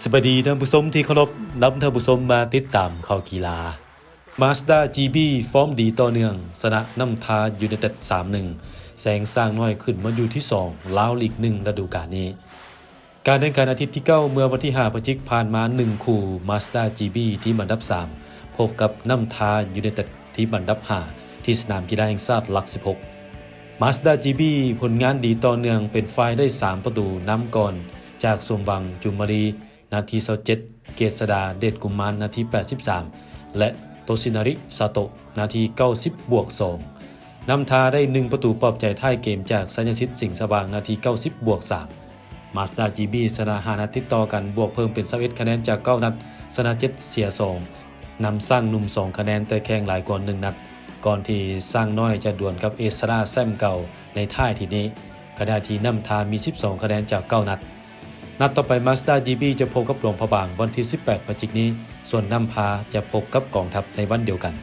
สวัสดีท่านผู้ชมที่เคารพนำท่านผู้ชมมาติดตามข่าวกีฬา Mazda GB ฟอร์มดีต่อเนื่องชนะน้ำทายูไนเต็ด 3-1 แซงสร้างน้อยขึ้นมาอยู่ที่2ลาวลีก1ฤดูกาลนี้การแข่งขันอาทิตย์ที่9เมื่อวันที่5พฤศจิกายนผ่านมา1คู่ Mazda GB ทีมอันดับ3พบกับน้ำทายูไนเต็ดทีมอันดับ5ที่สนามกีฬาแห่งชาติหลัก16 Mazda GB ผลงานดีต่อเนื่องเป็นฝ่ายได้3ประตูนำก่อนจากสมหวังจุมมารีนาที27เกษดาเดชกุมารนาที83และโตชินาริซาโตะนาที90+2นำทาได้1ประตูปลอบใจท้ายเกมจากสัญญสิทธิ์สิงห์สว่างนาที90+3 Mazda GB ชนะ5นัดติดต่อกันบวกเพิ่มเป็น21คะแนนจาก9นัดชนะ7เสีย2นำสร้างหนุ่ม2คะแนนแต่แข่งหลายกว่า1นัดก่อนที่สร้างน้อยจะดวลกับเอสราแซมเก่าในท้ายทีนี้ขณะที่นำทามี12คะแนนจาก9นัดต่อไป Mazda GB จะพบกับหลวงพระบางวันที่18พฤศจิกายนนี้ส่วนนำพาจะพบกับกองทัพในวันเดียวกัน